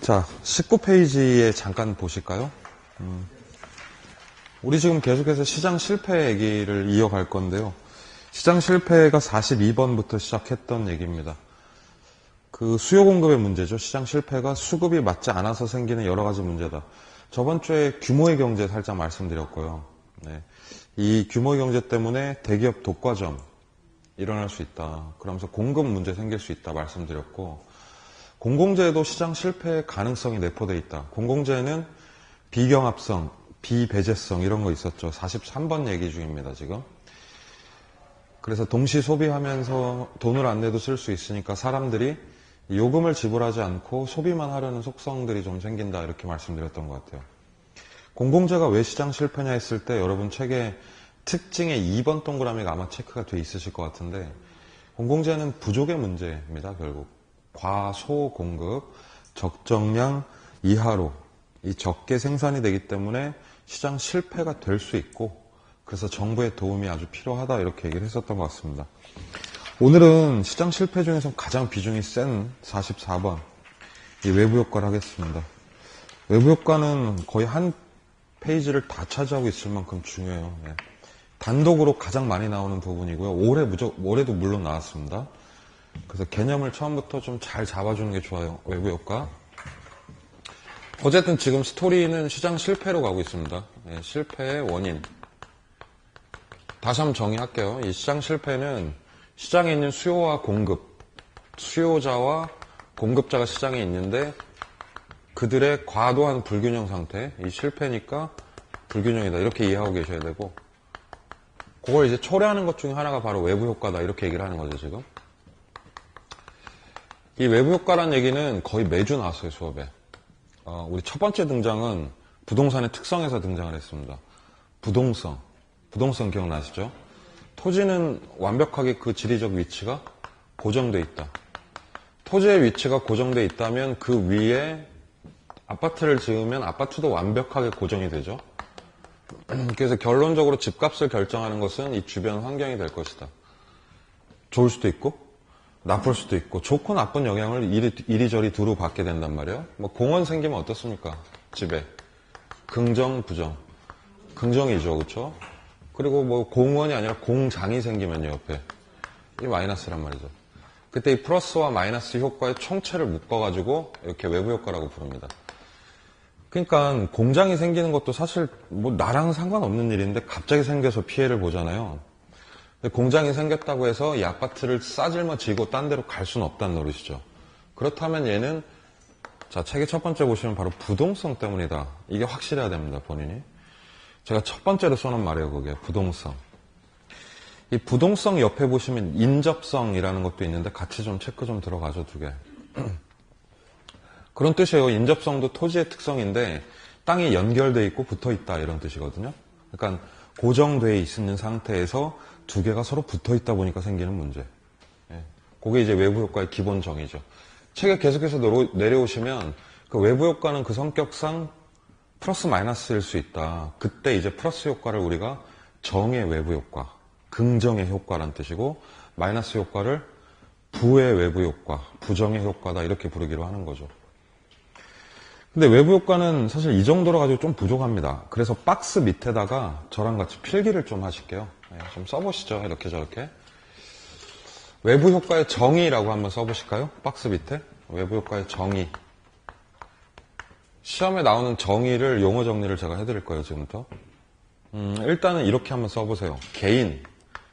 자, 19페이지에 잠깐 보실까요? 우리 지금 계속해서 시장 실패 얘기를 이어갈 건데요. 시장 실패가 42번부터 시작했던 얘기입니다. 그 수요 공급의 문제죠. 시장 실패가 수급이 맞지 않아서 생기는 여러 가지 문제다. 저번 주에 규모의 경제 살짝 말씀드렸고요. 네. 이 규모의 경제 때문에 대기업 독과점 일어날 수 있다. 그러면서 공급 문제 생길 수 있다 말씀드렸고, 공공재도 시장 실패의 가능성이 내포되어 있다. 공공재는 비경합성, 비배제성 이런 거 있었죠. 43번 얘기 중입니다, 지금. 그래서 동시 소비하면서 돈을 안 내도 쓸 수 있으니까 사람들이 요금을 지불하지 않고 소비만 하려는 속성들이 좀 생긴다, 이렇게 말씀드렸던 것 같아요. 공공재가 왜 시장 실패냐 했을 때 여러분 책에 특징의 2번 동그라미가 아마 체크가 돼 있으실 것 같은데, 공공재는 부족의 문제입니다, 결국. 과소 공급, 적정량 이하로 이 적게 생산이 되기 때문에 시장 실패가 될 수 있고, 그래서 정부의 도움이 아주 필요하다, 이렇게 얘기를 했었던 것 같습니다. 오늘은 시장 실패 중에서 가장 비중이 센 44번 이 외부 효과를 하겠습니다. 외부 효과는 거의 한 페이지를 다 차지하고 있을 만큼 중요해요. 네. 단독으로 가장 많이 나오는 부분이고요. 올해도 물론 나왔습니다. 그래서 개념을 처음부터 좀 잘 잡아주는 게 좋아요. 외부 효과. 어쨌든 지금 스토리는 시장 실패로 가고 있습니다. 네, 실패의 원인. 다시 한번 정의할게요. 이 시장 실패는 시장에 있는 수요와 공급, 수요자와 공급자가 시장에 있는데 그들의 과도한 불균형 상태, 이 실패니까 불균형이다, 이렇게 이해하고 계셔야 되고, 그걸 이제 초래하는 것 중에 하나가 바로 외부 효과다, 이렇게 얘기를 하는 거죠, 지금. 이 외부 효과란 얘기는 거의 매주 나왔어요, 수업에. 우리 첫 번째 등장은 부동산의 특성에서 등장을 했습니다. 부동성 기억나시죠? 토지는 완벽하게 그 지리적 위치가 고정돼 있다. 토지의 위치가 고정돼 있다면 그 위에 아파트를 지으면 아파트도 완벽하게 고정이 되죠. 그래서 결론적으로 집값을 결정하는 것은 이 주변 환경이 될 것이다. 좋을 수도 있고 나쁠 수도 있고, 좋고 나쁜 영향을 이리저리 두루 받게 된단 말이에요. 뭐 공원 생기면 어떻습니까? 집에 긍정, 부정. 긍정이죠, 그렇죠? 그리고 뭐 공원이 아니라 공장이 생기면요, 옆에 이 마이너스란 말이죠. 그때 이 플러스와 마이너스 효과의 총체를 묶어가지고 이렇게 외부 효과라고 부릅니다. 그러니까 공장이 생기는 것도 사실 뭐 나랑 상관없는 일인데 갑자기 생겨서 피해를 보잖아요. 공장이 생겼다고 해서 이 아파트를 싸질머지고 딴 데로 갈 수는 없다는 노릇이죠. 그렇다면 얘는, 자, 책의 첫 번째 보시면 바로 부동성 때문이다. 이게 확실해야 됩니다, 본인이. 제가 첫 번째로 써놓은 말이에요, 그게. 부동성. 이 부동성 옆에 보시면 인접성이라는 것도 있는데 같이 좀 체크 좀 들어가죠, 두 개. 그런 뜻이에요. 인접성도 토지의 특성인데 땅이 연결돼 있고 붙어 있다, 이런 뜻이거든요. 그러니까 고정돼 있는 상태에서 두 개가 서로 붙어 있다 보니까 생기는 문제. 예. 그게 이제 외부 효과의 기본 정의죠. 책에 계속해서 내려오시면 그 외부 효과는 그 성격상 플러스 마이너스일 수 있다. 그때 이제 플러스 효과를 우리가 정의 외부 효과, 긍정의 효과란 뜻이고, 마이너스 효과를 부의 외부 효과, 부정의 효과다, 이렇게 부르기로 하는 거죠. 근데 외부 효과는 사실 이 정도로 가지고 좀 부족합니다. 그래서 박스 밑에다가 저랑 같이 필기를 좀 하실게요. 네, 좀 써보시죠. 이렇게 저렇게. 외부 효과의 정의라고 한번 써보실까요? 박스 밑에. 외부 효과의 정의. 시험에 나오는 정의를, 용어 정리를 제가 해드릴 거예요, 지금부터. 일단은 이렇게 한번 써보세요. 개인.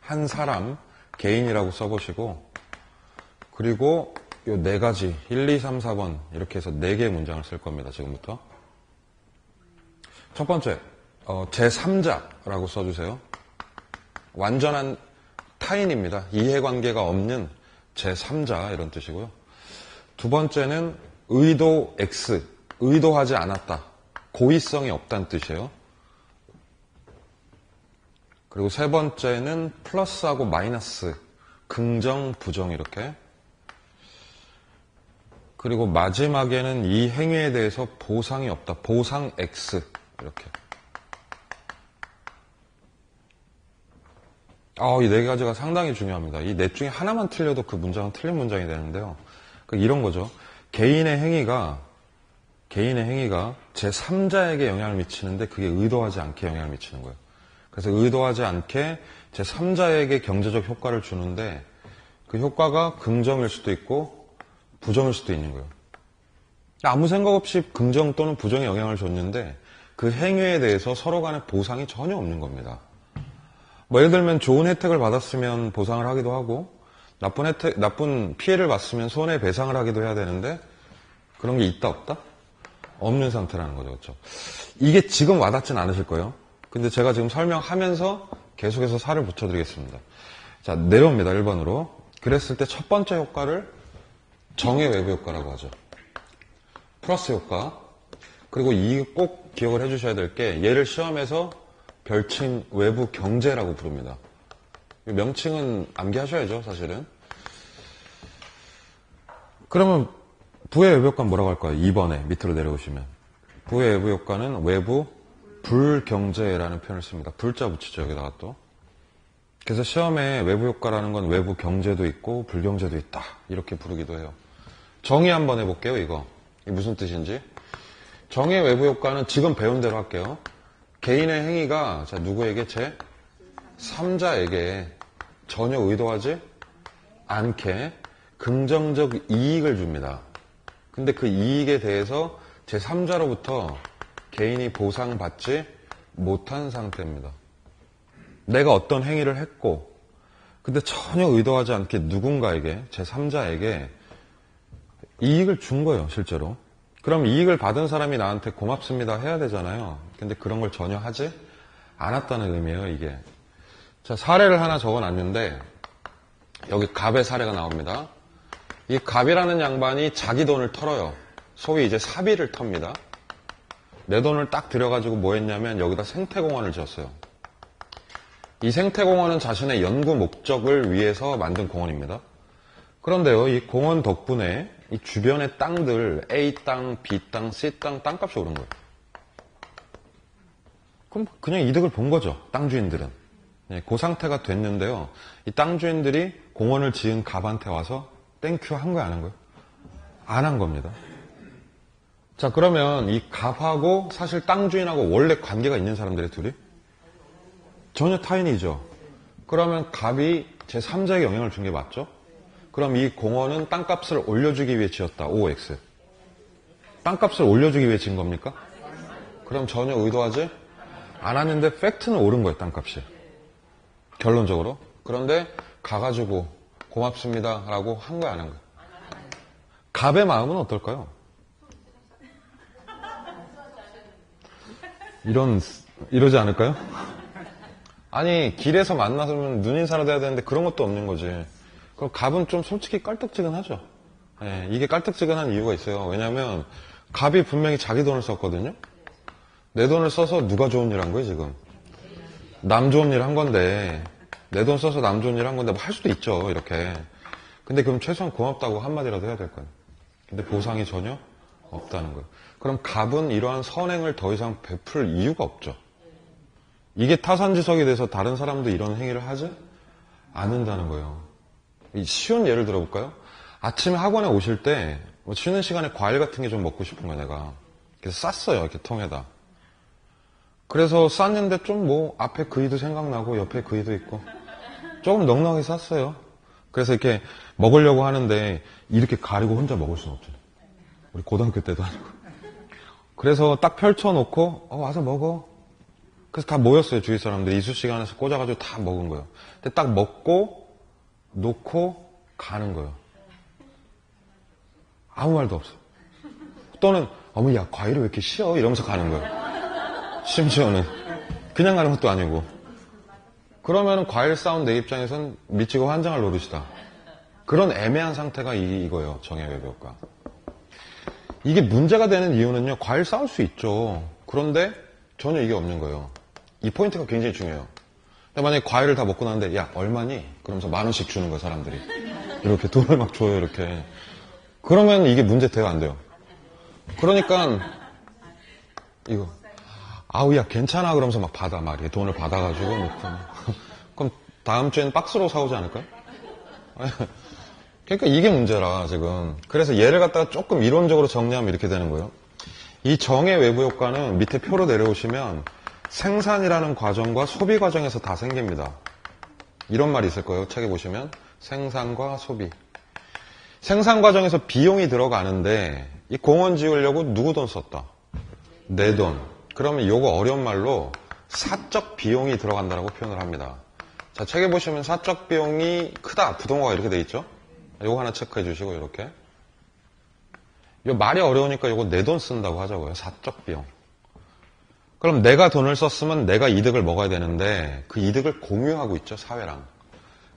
한 사람. 개인이라고 써보시고, 그리고 요 네 가지, 1, 2, 3, 4번 이렇게 해서 4개의 문장을 쓸 겁니다, 지금부터. 첫 번째, 제3자라고 써주세요. 완전한 타인입니다. 이해관계가 없는 제3자, 이런 뜻이고요. 두 번째는 의도 X, 의도하지 않았다. 고의성이 없다는 뜻이에요. 그리고 세 번째는 플러스하고 마이너스, 긍정, 부정, 이렇게. 그리고 마지막에는 이 행위에 대해서 보상이 없다. 보상 X. 이렇게. 이 네 가지가 상당히 중요합니다. 이 넷 중에 하나만 틀려도 그 문장은 틀린 문장이 되는데요. 이런 거죠. 개인의 행위가 개인의 행위가 제3자에게 영향을 미치는데 그게 의도하지 않게 영향을 미치는 거예요. 그래서 의도하지 않게 제3자에게 경제적 효과를 주는데 그 효과가 긍정일 수도 있고 부정일 수도 있는 거예요. 아무 생각 없이 긍정 또는 부정의 영향을 줬는데 그 행위에 대해서 서로 간에 보상이 전혀 없는 겁니다. 뭐 예를 들면 좋은 혜택을 받았으면 보상을 하기도 하고 나쁜 피해를 봤으면 손해배상을 하기도 해야 되는데 그런 게 있다 없다? 없는 상태라는 거죠. 그렇죠? 이게 지금 와닿진 않으실 거예요. 근데 제가 지금 설명하면서 계속해서 살을 붙여드리겠습니다. 자, 내려옵니다. 1번으로. 그랬을 때 첫 번째 효과를 정의 외부 효과라고 하죠. 플러스 효과. 그리고 이 꼭 기억을 해주셔야 될 게 얘를 시험에서 별칭 외부 경제라고 부릅니다. 명칭은 암기하셔야죠, 사실은. 그러면 부의 외부 효과는 뭐라고 할까요? 2번에 밑으로 내려오시면. 부의 외부 효과는 외부 불경제라는 표현을 씁니다. 불자 붙이죠, 여기다가 또. 그래서 시험에 외부 효과라는 건 외부 경제도 있고 불경제도 있다. 이렇게 부르기도 해요. 정의 한번 해볼게요, 이거. 이게 무슨 뜻인지. 정의 외부 효과는 지금 배운 대로 할게요. 개인의 행위가 자 누구에게 제3자에게 전혀 의도하지 않게 긍정적 이익을 줍니다. 근데 그 이익에 대해서 제3자로부터 개인이 보상받지 못한 상태입니다. 내가 어떤 행위를 했고 근데 전혀 의도하지 않게 누군가에게 제3자에게 이익을 준 거예요, 실제로. 그럼 이익을 받은 사람이 나한테 고맙습니다 해야 되잖아요. 근데 그런 걸 전혀 하지 않았다는 의미예요, 이게. 자, 사례를 하나 적어놨는데 여기 갑의 사례가 나옵니다. 이 갑이라는 양반이 자기 돈을 털어요. 소위 이제 사비를 텁니다. 내 돈을 딱 들여가지고 뭐 했냐면 여기다 생태공원을 지었어요. 이 생태공원은 자신의 연구 목적을 위해서 만든 공원입니다. 그런데요, 이 공원 덕분에 이 주변의 땅들, A 땅, B 땅, C 땅, 땅값이 오른 거예요. 그럼 그냥 이득을 본 거죠, 땅 주인들은. 네, 그 상태가 됐는데요. 이 땅 주인들이 공원을 지은 갑한테 와서 땡큐 한 거야, 안 한 거예요? 안 한 겁니다. 자, 그러면 이 갑하고 사실 땅 주인하고 원래 관계가 있는 사람들의 둘이? 전혀 타인이죠. 그러면 갑이 제3자에게 영향을 준 게 맞죠? 그럼 이 공원은 땅값을 올려주기 위해 지었다. OX. 땅값을 올려주기 위해 지은 겁니까? 그럼 전혀 의도하지 않았는데 팩트는 오른 거예요, 땅값이. 결론적으로. 그런데 가가지고 고맙습니다 라고 한 거야, 안 한 거야? 갑의 마음은 어떨까요? 이러지 않을까요? 아니, 길에서 만나서면 눈인사라도 해야 되는데 그런 것도 없는 거지. 그럼 갑은 좀 솔직히 깔딱지근하죠. 네, 이게 깔딱지근한 이유가 있어요. 왜냐면 갑이 분명히 자기 돈을 썼거든요. 내 돈을 써서 누가 좋은 일 한 거예요, 지금? 남 좋은 일 한 건데, 내 돈 써서 남 좋은 일 한 건데 뭐 할 수도 있죠, 이렇게. 근데 그럼 최소한 고맙다고 한마디라도 해야 될 거예요. 근데 보상이 전혀 없다는 거예요. 그럼 갑은 이러한 선행을 더 이상 베풀 이유가 없죠. 이게 타산지석이 돼서 다른 사람도 이런 행위를 하지 않는다는 거예요. 쉬운 예를 들어볼까요? 아침에 학원에 오실 때 쉬는 시간에 과일 같은 게 좀 먹고 싶은 거야, 내가. 그래서 쌌어요, 이렇게 통에다. 그래서 쌌는데 좀 뭐 앞에 그이도 생각나고 옆에 그이도 있고 조금 넉넉하게 쌌어요. 그래서 이렇게 먹으려고 하는데 이렇게 가리고 혼자 먹을 수는 없잖아요. 우리 고등학교 때도 아니고. 그래서 딱 펼쳐놓고 와서 먹어. 그래서 다 모였어요, 주위 사람들이. 이쑤 시간에서 꽂아가지고 다 먹은 거예요. 근데 딱 먹고 놓고 가는 거예요. 아무 말도 없어요. 또는 어머 야 과일을 왜 이렇게 씌어? 이러면서 가는 거예요. 심지어는 그냥 가는 것도 아니고. 그러면 과일 싸운 내 입장에선 미치고 환장할 노릇이다. 그런 애매한 상태가 이거예요. 정의 외부 효과. 이게 문제가 되는 이유는요. 과일 싸울 수 있죠. 그런데 전혀 이게 없는 거예요. 이 포인트가 굉장히 중요해요. 근데 만약에 과일을 다 먹고 나는데 야 얼마니? 그러면서 10,000원씩 주는 거예요. 사람들이. 이렇게 돈을 막 줘요. 이렇게. 그러면 이게 문제 돼요? 안 돼요? 그러니까 이거 아우 야 괜찮아 그러면서 막 받아 막 이렇게 돈을 받아가지고 놓고 그럼 다음 주에는 박스로 사오지 않을까요? 그러니까 이게 문제라 지금. 그래서 얘를 갖다가 조금 이론적으로 정리하면 이렇게 되는 거예요. 이 정의 외부 효과는 밑에 표로 내려오시면 생산이라는 과정과 소비 과정에서 다 생깁니다. 이런 말이 있을 거예요. 책에 보시면 생산과 소비. 생산 과정에서 비용이 들어가는데 이 공원 지으려고 누구 돈 썼다? 내 돈. 그러면 이거 어려운 말로 사적 비용이 들어간다고 표현을 합니다. 자, 책에 보시면 사적 비용이 크다. 부동어가 이렇게 돼 있죠? 이거 하나 체크해 주시고 이렇게. 이 말이 어려우니까 이거 내 돈 쓴다고 하자고요. 사적 비용. 그럼 내가 돈을 썼으면 내가 이득을 먹어야 되는데 그 이득을 공유하고 있죠. 사회랑.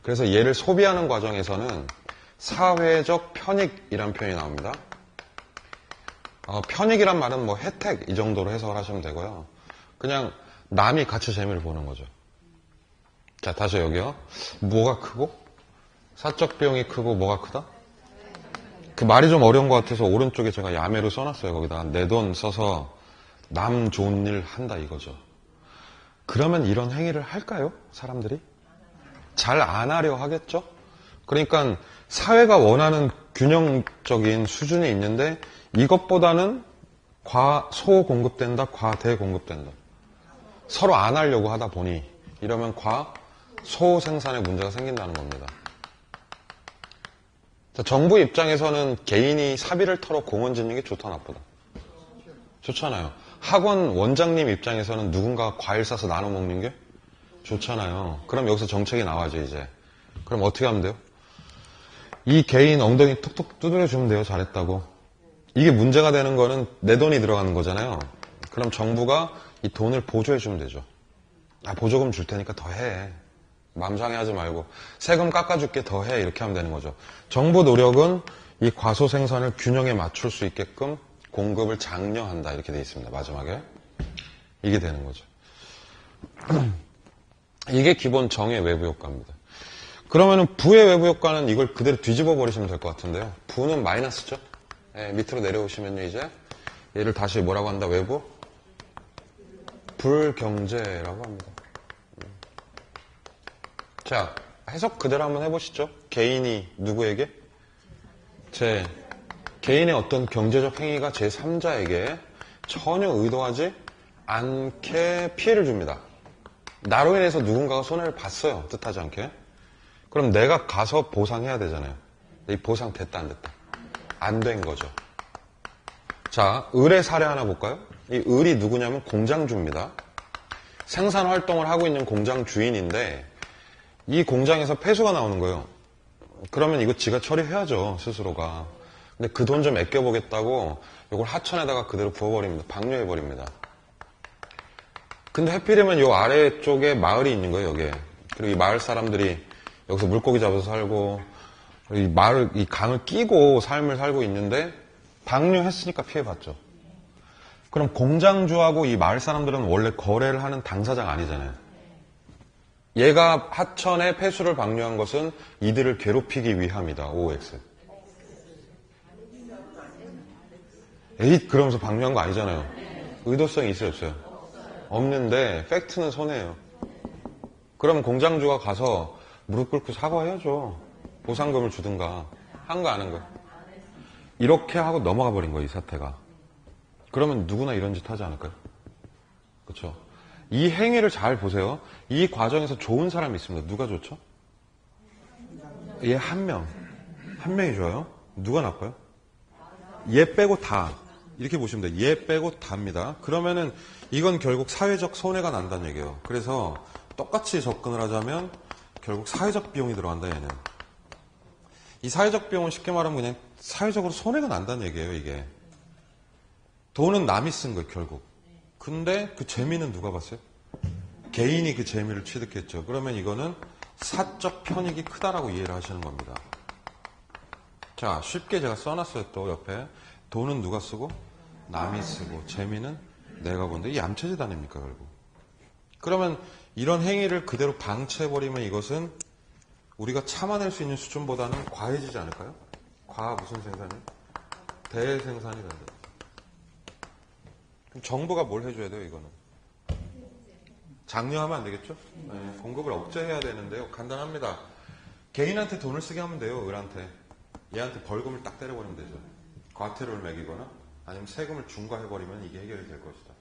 그래서 얘를 소비하는 과정에서는 사회적 편익이란 표현이 나옵니다. 편익이란 말은 뭐 혜택 이 정도로 해석을 하시면 되고요. 그냥 남이 같이 재미를 보는 거죠. 자, 다시 여기요. 뭐가 크고? 사적 비용이 크고 뭐가 크다? 그 말이 좀 어려운 것 같아서 오른쪽에 제가 야매로 써놨어요. 거기다가 내 돈 써서 남 좋은 일 한다 이거죠. 그러면 이런 행위를 할까요? 사람들이? 잘 안 하려 하겠죠? 그러니까 사회가 원하는 균형적인 수준이 있는데 이것보다는 과소 공급된다, 과대 공급된다. 서로 안 하려고 하다 보니 이러면 과소 생산에 문제가 생긴다는 겁니다. 자, 정부 입장에서는 개인이 사비를 털어 공원 짓는 게 좋다, 나쁘다? 좋잖아요. 학원 원장님 입장에서는 누군가 과일 싸서 나눠 먹는 게 좋잖아요. 그럼 여기서 정책이 나와죠, 이제. 그럼 어떻게 하면 돼요? 이 개인 엉덩이 툭툭 두드려주면 돼요, 잘했다고. 이게 문제가 되는 거는 내 돈이 들어가는 거잖아요. 그럼 정부가 이 돈을 보조해주면 되죠. 보조금 줄 테니까 더 해. 마음 상해하지 말고 세금 깎아줄게 더 해. 이렇게 하면 되는 거죠. 정부 노력은 이 과소 생산을 균형에 맞출 수 있게끔 공급을 장려한다. 이렇게 되어 있습니다. 마지막에. 이게 되는 거죠. 이게 기본 정의 외부 효과입니다. 그러면은 부의 외부 효과는 이걸 그대로 뒤집어 버리시면 될 것 같은데요. 부는 마이너스죠. 네, 밑으로 내려오시면요, 이제 얘를 다시 뭐라고 한다? 외부 불경제라고 합니다. 자, 해석 그대로 한번 해보시죠. 개인이 누구에게? 개인의 어떤 경제적 행위가 제3자에게 전혀 의도하지 않게 피해를 줍니다. 나로 인해서 누군가가 손해를 봤어요. 뜻하지 않게. 그럼 내가 가서 보상해야 되잖아요. 이 보상 됐다 안 됐다? 안 된 거죠. 자, 을의 사례 하나 볼까요? 이 을이 누구냐면 공장주입니다. 생산 활동을 하고 있는 공장 주인인데 이 공장에서 폐수가 나오는 거예요. 그러면 이거 지가 처리해야죠, 스스로가. 근데 그 돈 좀 아껴보겠다고 이걸 하천에다가 그대로 부어버립니다. 방류해버립니다. 근데 해필이면 이 아래쪽에 마을이 있는 거예요, 여기에. 그리고 이 마을 사람들이 여기서 물고기 잡아서 살고, 이 강을 끼고 삶을 살고 있는데, 방류했으니까 피해봤죠. 그럼 공장주하고 이 마을 사람들은 원래 거래를 하는 당사자가 아니잖아요. 얘가 하천에 폐수를 방류한 것은 이들을 괴롭히기 위함이다. OX. 에잇 그러면서 방류한 거 아니잖아요. 의도성이 있어요, 없어요? 없는데 팩트는 손해예요. 그럼 공장주가 가서 무릎 꿇고 사과해야죠. 보상금을 주든가. 한 거 안 한 거. 이렇게 하고 넘어가 버린 거예요, 이 사태가. 그러면 누구나 이런 짓 하지 않을까요? 그렇죠? 이 행위를 잘 보세요. 이 과정에서 좋은 사람이 있습니다. 누가 좋죠? 얘 한 명. 한 명이 좋아요. 누가 나빠요? 얘 빼고 다. 이렇게 보시면 돼요. 얘 빼고 다입니다. 그러면은 이건 결국 사회적 손해가 난다는 얘기예요. 그래서 똑같이 접근을 하자면 결국 사회적 비용이 들어간다, 얘는. 이 사회적 비용은 쉽게 말하면 그냥 사회적으로 손해가 난다는 얘기예요, 이게. 돈은 남이 쓴 거예요, 결국. 근데 그 재미는 누가 봤어요? 개인이 그 재미를 취득했죠. 그러면 이거는 사적 편익이 크다라고 이해를 하시는 겁니다. 자, 쉽게 제가 써놨어요, 또 옆에. 돈은 누가 쓰고? 남이 쓰고. 재미는 내가 본다. 이 얌체짓 아닙니까, 결국. 그러면 이런 행위를 그대로 방치해버리면 이것은 우리가 참아낼 수 있는 수준보다는 과해지지 않을까요? 무슨 생산이? 대생산이 된다. 그럼 정부가 뭘 해줘야 돼요, 이거는? 장려하면 안 되겠죠? 네, 공급을 억제해야 되는데요. 간단합니다. 개인한테 돈을 쓰게 하면 돼요, 을한테. 얘한테 벌금을 딱 때려버리면 되죠. 과태료를 매기거나 아니면 세금을 중과해버리면 이게 해결이 될 것이다.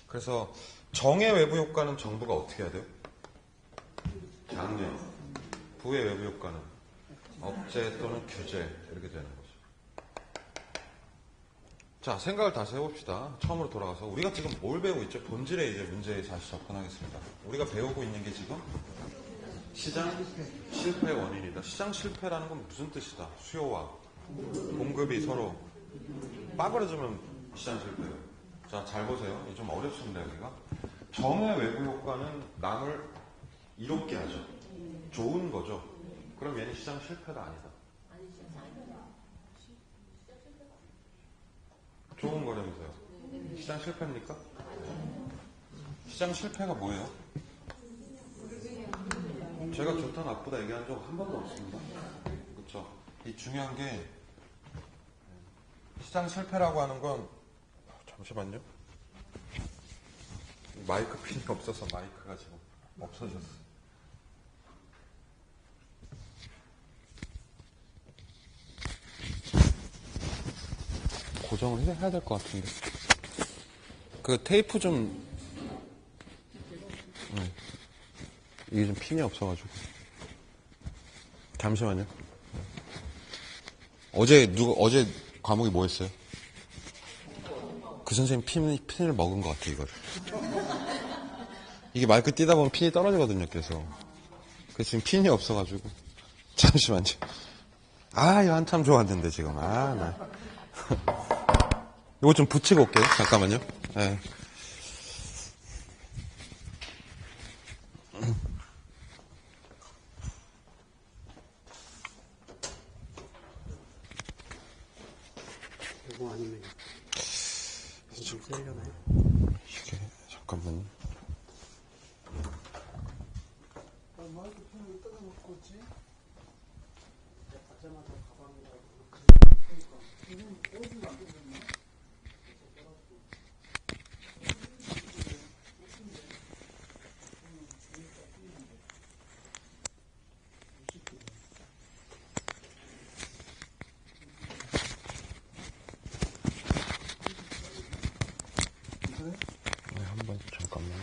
그래서 정의 외부 효과는 정부가 어떻게 해야 돼요? 장려. 부의 외부 효과는 억제 또는 규제 이렇게 되는 거죠. 자, 생각을 다시 해봅시다. 처음으로 돌아가서 우리가 지금 뭘 배우고 있죠? 본질의 이제 문제에 다시 접근하겠습니다. 우리가 배우고 있는 게 지금 시장 실패의 원인이다. 시장 실패라는 건 무슨 뜻이다? 수요와 공급이 서로 빠그러지면 시장 실패예요. 자, 잘 보세요. 이게 좀 어렵습니다, 여기가. 정의 외부 효과는 남을 이롭게 하죠. 좋은 거죠. 그럼 얘는 시장 실패가 아니다. 좋은 거라면서요. 시장 실패입니까? 시장 실패가 뭐예요? 제가 좋다 나쁘다 얘기한 적 한 번도 없습니다. 그렇죠? 이 중요한 게 시장 실패라고 하는 건 잠시만요. 마이크 핀이 없어서 마이크가 지금 없어졌어요. 고정을 해야 될 것 같은데. 그 테이프 좀 이게 좀 핀이 없어가지고. 잠시만요. 어제 과목이 뭐였어요? 그 선생님 핀을 먹은 것 같아, 이거를. 이게 마이크 띄다 보면 핀이 떨어지거든요, 계속. 그래서 지금 핀이 없어가지고. 잠시만요. 아, 이거 한참 좋았는데, 지금. 이거 좀 붙이고 올게요. 잠깐만요. 네. 이거 아니면 좀 세려나요? 이게 잠깐만요. 마이크 폰을 뜯어놓고 있지? 가자마자 가방이라고 그러니까 이건 어디가 안 되겠네. 네, 한번 잠깐만요.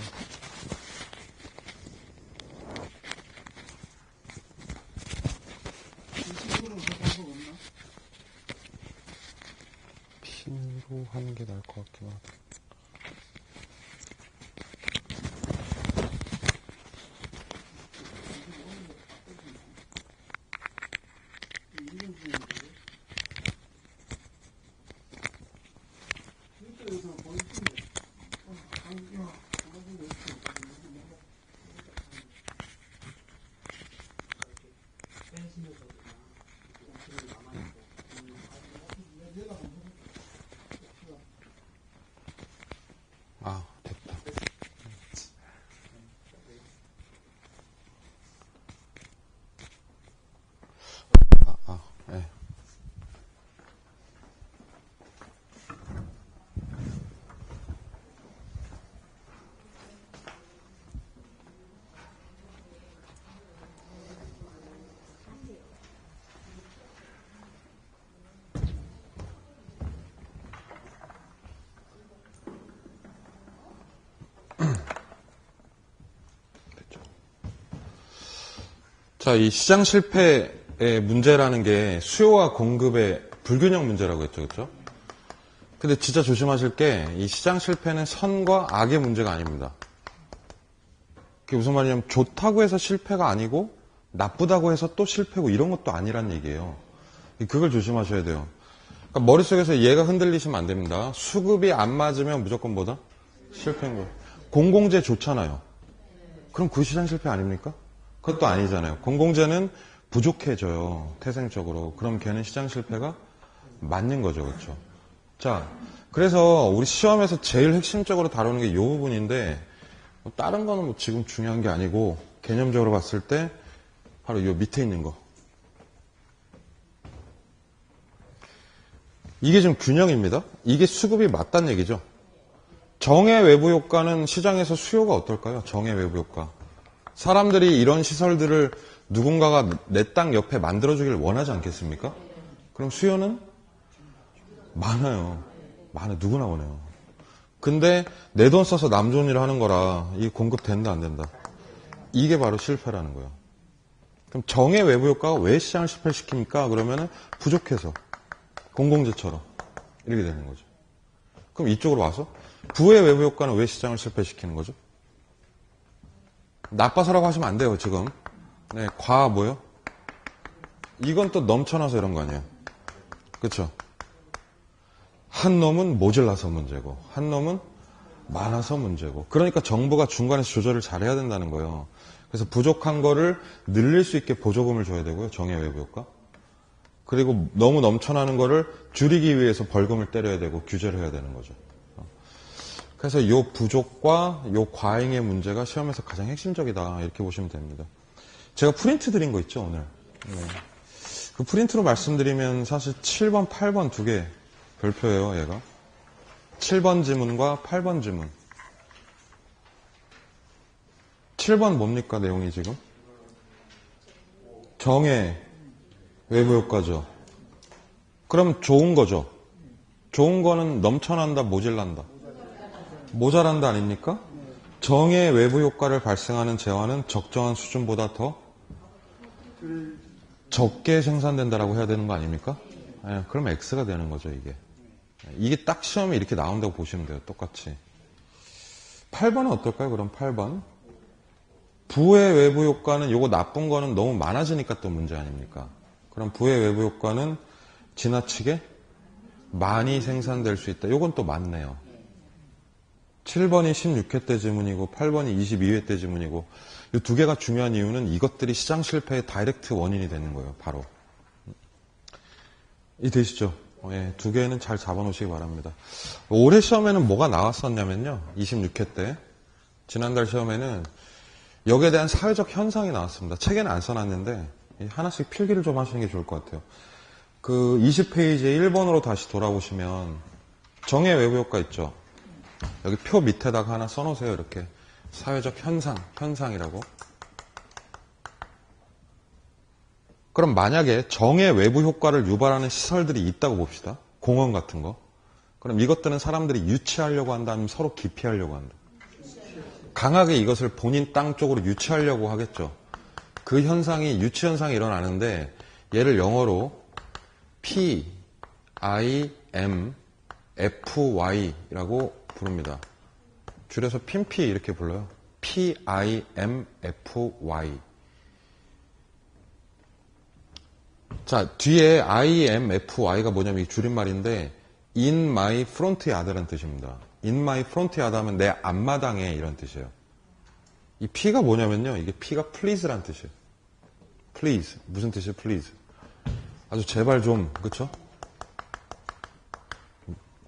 핀으로 하는 게 나을 것 같긴 하다. 아, 됐다. 네. 자, 이 시장 실패의 문제라는 게 수요와 공급의 불균형 문제라고 했죠, 그렇죠? 근데 진짜 조심하실 게 이 시장 실패는 선과 악의 문제가 아닙니다. 그게 무슨 말이냐면 좋다고 해서 실패가 아니고 나쁘다고 해서 또 실패고 이런 것도 아니란 얘기예요. 그걸 조심하셔야 돼요. 그러니까 머릿속에서 얘가 흔들리시면 안 됩니다. 수급이 안 맞으면 무조건 뭐다? 실패인 거예요. 공공재 좋잖아요. 그럼 그 시장 실패 아닙니까? 그것도 아니잖아요. 공공재는 부족해져요. 태생적으로. 그럼 걔는 시장 실패가 맞는 거죠. 그렇죠? 자, 그래서 우리 시험에서 제일 핵심적으로 다루는 게 이 부분인데 뭐 다른 거는 뭐 지금 중요한 게 아니고 개념적으로 봤을 때 바로 이 밑에 있는 거. 이게 지금 균형입니다. 이게 수급이 맞다는 얘기죠. 정의 외부 효과는 시장에서 수요가 어떨까요? 정의 외부 효과. 사람들이 이런 시설들을 누군가가 내 땅 옆에 만들어주길 원하지 않겠습니까? 그럼 수요는 많아요. 많아, 누구나 원해요. 근데 내 돈 써서 남 좋은 일을 하는 거라 이게 공급된다 안 된다. 이게 바로 실패라는 거예요. 그럼 정의 외부 효과가 왜 시장을 실패시킵니까? 그러면은 부족해서 공공재처럼 이렇게 되는 거죠. 그럼 이쪽으로 와서 부의 외부 효과는 왜 시장을 실패시키는 거죠? 나빠서라고 하시면 안 돼요, 지금. 네, 뭐요? 이건 또 넘쳐나서 이런 거 아니에요. 그렇죠? 한 놈은 모질라서 문제고 한 놈은 많아서 문제고. 그러니까 정부가 중간에서 조절을 잘해야 된다는 거예요. 그래서 부족한 거를 늘릴 수 있게 보조금을 줘야 되고요. 정의 외부 효과. 그리고 너무 넘쳐나는 거를 줄이기 위해서 벌금을 때려야 되고 규제를 해야 되는 거죠. 그래서 요 부족과 요 과잉의 문제가 시험에서 가장 핵심적이다. 이렇게 보시면 됩니다. 제가 프린트 드린 거 있죠, 오늘. 네. 그 프린트로 말씀드리면 사실 7번, 8번 두 개 별표예요, 얘가. 7번 지문과 8번 지문. 7번 뭡니까, 내용이 지금? 정의 외부 효과죠. 그럼 좋은 거죠. 좋은 거는 넘쳐난다, 모질난다. 모자란다 아닙니까? 정의 외부 효과를 발생하는 재화는 적정한 수준보다 더 적게 생산된다라고 해야 되는 거 아닙니까? 네, 그럼 X가 되는 거죠, 이게. 이게 딱 시험에 이렇게 나온다고 보시면 돼요, 똑같이. 8번은 어떨까요, 그럼 8번? 부의 외부 효과는 요거 나쁜 거는 너무 많아지니까 또 문제 아닙니까? 그럼 부의 외부 효과는 지나치게 많이 생산될 수 있다. 요건 또 맞네요. 7번이 16회 때 지문이고 8번이 22회 때 지문이고 이 두 개가 중요한 이유는 이것들이 시장 실패의 다이렉트 원인이 되는 거예요. 바로. 이 되시죠? 예, 두 개는 잘 잡아놓으시기 바랍니다. 올해 시험에는 뭐가 나왔었냐면요. 26회 때. 지난달 시험에는 여기에 대한 사회적 현상이 나왔습니다. 책에는 안 써놨는데 하나씩 필기를 좀 하시는 게 좋을 것 같아요. 그 20페이지에 1번으로 다시 돌아보시면 정의 외부 효과 있죠. 여기 표 밑에다가 하나 써놓으세요. 이렇게 사회적 현상이라고. 그럼 만약에 정의 외부 효과를 유발하는 시설들이 있다고 봅시다. 공원 같은 거. 그럼 이것들은 사람들이 유치하려고 한다, 아니면 서로 기피하려고 한다. 강하게 이것을 본인 땅 쪽으로 유치하려고 하겠죠. 그 현상이, 유치 현상이 일어나는데 얘를 영어로 PIMFY라고 부릅니다. 줄여서 PIMFY 이렇게 불러요. PIMFY. 자, 뒤에 IMFY가 뭐냐면 이 줄임말인데 In my front yard라는 뜻입니다. In my front yard 하면 내 앞마당에 이런 뜻이에요. 이 P가 뭐냐면요. 이게 P가 please라는 뜻이에요. please. 무슨 뜻이에요? please. 아주 제발 좀, 그쵸?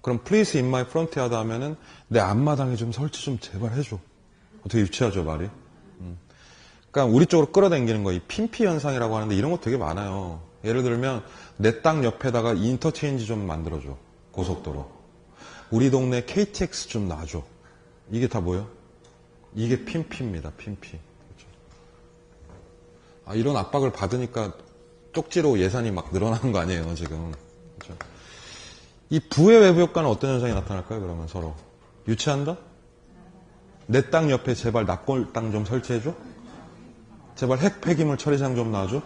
그럼 please in my front yard 하면은 내 앞마당에 좀 설치 좀 제발 해줘. 되게 유치하죠, 말이. 그러니까 우리 쪽으로 끌어당기는 거, 이 핀피 현상이라고 하는데 이런 거 되게 많아요. 예를 들면 내 땅 옆에다가 인터체인지 좀 만들어줘. 고속도로. 우리 동네 KTX 좀 놔줘. 이게 다 뭐예요? 이게 핀피입니다. 핀피. 그렇죠? 아, 이런 압박을 받으니까 쪽지로 예산이 막 늘어나는 거 아니에요, 지금. 그렇죠? 이 부의 외부 효과는 어떤 현상이 나타날까요, 그러면 서로? 유치한다? 내 땅 옆에 제발 납골 땅 좀 설치해줘? 제발 핵 폐기물 처리장 좀 놔줘?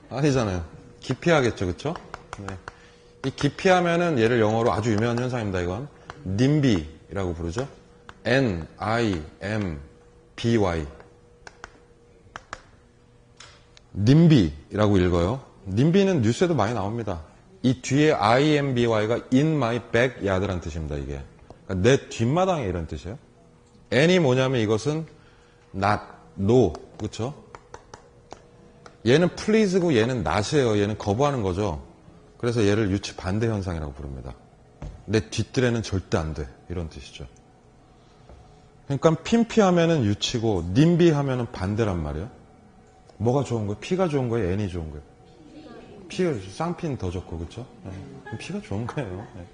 아니잖아요. 기피하겠죠, 그쵸? 네. 이 기피하면은 얘를 영어로 아주 유명한 현상입니다, 이건. NIMBY라고 부르죠? NIMBY. NIMBY라고 읽어요. NIMBY는 뉴스에도 많이 나옵니다. 이 뒤에 IMBY가 in my backyard라는 뜻입니다, 이게. 그러니까 내 뒷마당에 이런 뜻이에요. N이 뭐냐면 이것은 not, no, 그쵸? 얘는 please고 얘는 not이에요. 얘는 거부하는 거죠. 그래서 얘를 유치 반대 현상이라고 부릅니다. 내 뒷뜰에는 절대 안 돼. 이런 뜻이죠. 그러니까 핀피 하면은 유치고 님비 하면은 반대란 말이에요. 뭐가 좋은 거예요? P가 좋은 거예요? N이 좋은 거예요? P가 쌍피는 더 좋고, 그쵸? 네. P가 좋은 거예요. 네.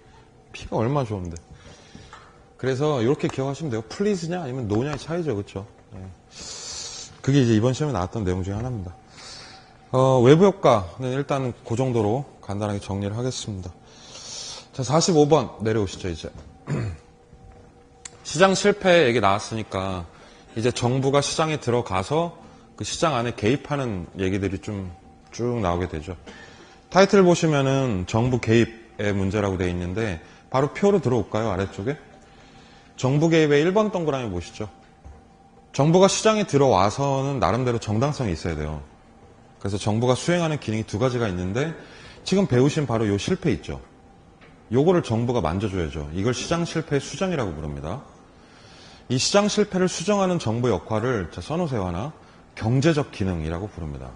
P가 얼마나 좋은데. 그래서 이렇게 기억하시면 돼요. please냐 아니면 no냐의 차이죠. 그쵸? 네. 그게 이제 이번 시험에 나왔던 내용 중에 하나입니다. 외부 효과는 일단 그 정도로 간단하게 정리를 하겠습니다. 자, 45번 내려오시죠, 이제. 시장 실패 얘기 나왔으니까 이제 정부가 시장에 들어가서 그 시장 안에 개입하는 얘기들이 좀 쭉 나오게 되죠. 타이틀 보시면은 정부 개입의 문제라고 되어 있는데 바로 표로 들어올까요? 아래쪽에? 정부 개입의 1번 동그라미 보시죠. 정부가 시장에 들어와서는 나름대로 정당성이 있어야 돼요. 그래서 정부가 수행하는 기능이 두 가지가 있는데 지금 배우신 바로 요 실패 있죠. 요거를 정부가 만져줘야죠. 이걸 시장 실패의 수정이라고 부릅니다. 이 시장 실패를 수정하는 정부 역할을 써놓으세요 하나. 경제적 기능이라고 부릅니다.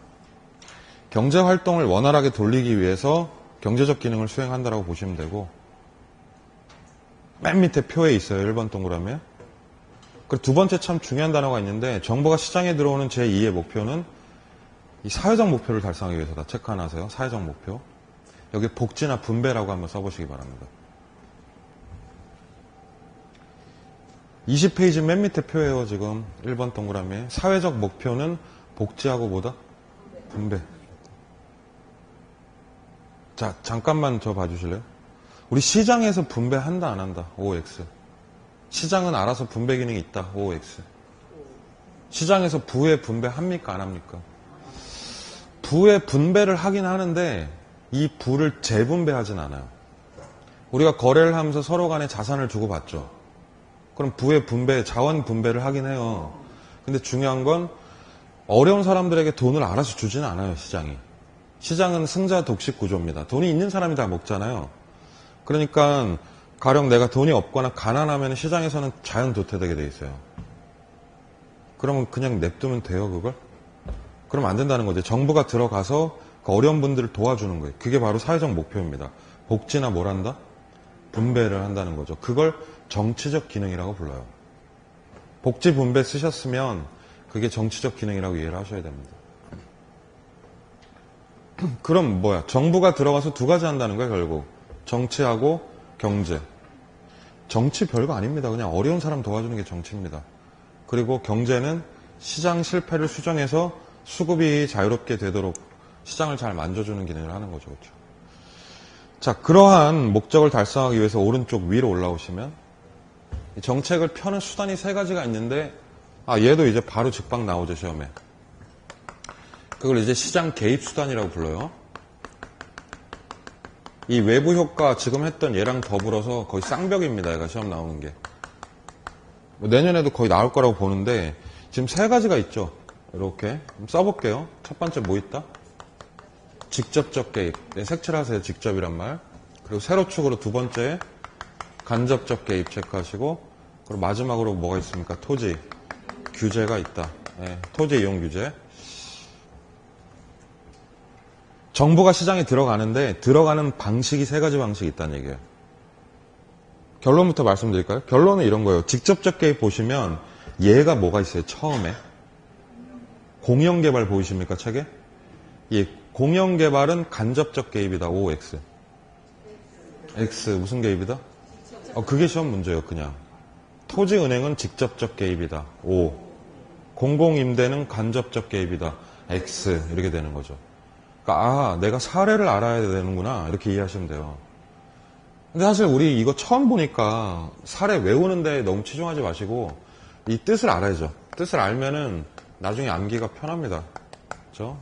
경제 활동을 원활하게 돌리기 위해서 경제적 기능을 수행한다라고 보시면 되고 맨 밑에 표에 있어요. 1번 동그라미에. 그리고 두 번째 참 중요한 단어가 있는데 정부가 시장에 들어오는 제2의 목표는 이 사회적 목표를 달성하기 위해서다. 체크 하나 하세요. 사회적 목표. 여기 복지나 분배라고 한번 써보시기 바랍니다. 20페이지 맨 밑에 표예요. 지금 1번 동그라미에. 사회적 목표는 복지하고 뭐다? 분배. 자, 잠깐만 저 봐주실래요? 우리 시장에서 분배한다 안 한다? OX. 시장은 알아서 분배 기능이 있다. OX. 시장에서 부의 분배합니까? 안 합니까? 부의 분배를 하긴 하는데 이 부를 재분배하진 않아요. 우리가 거래를 하면서 서로 간에 자산을 주고받죠. 그럼 부의 분배, 자원 분배를 하긴 해요. 근데 중요한 건 어려운 사람들에게 돈을 알아서 주지는 않아요. 시장은 승자 독식 구조입니다. 돈이 있는 사람이 다 먹잖아요. 그러니까 가령 내가 돈이 없거나 가난하면 시장에서는 자연 도태되게 돼 있어요. 그러면 그냥 냅두면 돼요, 그걸? 그러면 안 된다는 거죠. 정부가 들어가서 그 어려운 분들을 도와주는 거예요. 그게 바로 사회적 목표입니다. 복지나 뭘 한다? 분배를 한다는 거죠. 그걸 정치적 기능이라고 불러요. 복지 분배 쓰셨으면 그게 정치적 기능이라고 이해를 하셔야 됩니다. 그럼 뭐야? 정부가 들어가서 두 가지 한다는 거예요, 결국. 정치하고 경제. 정치 별거 아닙니다. 그냥 어려운 사람 도와주는 게 정치입니다. 그리고 경제는 시장 실패를 수정해서 수급이 자유롭게 되도록 시장을 잘 만져주는 기능을 하는 거죠. 그렇죠? 자, 그러한 목적을 달성하기 위해서 오른쪽 위로 올라오시면 이 정책을 펴는 수단이 세 가지가 있는데 얘도 이제 바로 직방 나오죠, 시험에. 그걸 이제 시장 개입 수단이라고 불러요. 이 외부 효과 지금 했던 얘랑 더불어서 거의 쌍벽입니다. 얘가 시험 나오는 게. 내년에도 거의 나올 거라고 보는데 지금 세 가지가 있죠. 이렇게 써볼게요. 첫 번째 뭐 있다? 직접적 개입. 네, 색칠하세요. 직접이란 말. 그리고 세로축으로 두 번째 간접적 개입 체크하시고 그리고 마지막으로 뭐가 있습니까? 토지. 규제가 있다. 네, 토지 이용 규제. 정부가 시장에 들어가는데 들어가는 방식이 세 가지 방식이 있다는 얘기예요. 결론부터 말씀드릴까요? 결론은 이런 거예요. 직접적 개입 보시면 얘가 뭐가 있어요? 처음에. 공영개발 보이십니까? 책에? 예, 공영개발은 간접적 개입이다. OX. X 무슨 개입이다? 그게 시험 문제예요. 그냥. 토지은행은 직접적 개입이다. O. 공공임대는 간접적 개입이다. X. 이렇게 되는 거죠. 그러니까 내가 사례를 알아야 되는구나. 이렇게 이해하시면 돼요. 근데 사실 우리 이거 처음 보니까 사례 외우는데 너무 치중하지 마시고 이 뜻을 알아야죠. 뜻을 알면은 나중에 암기가 편합니다. 그렇죠?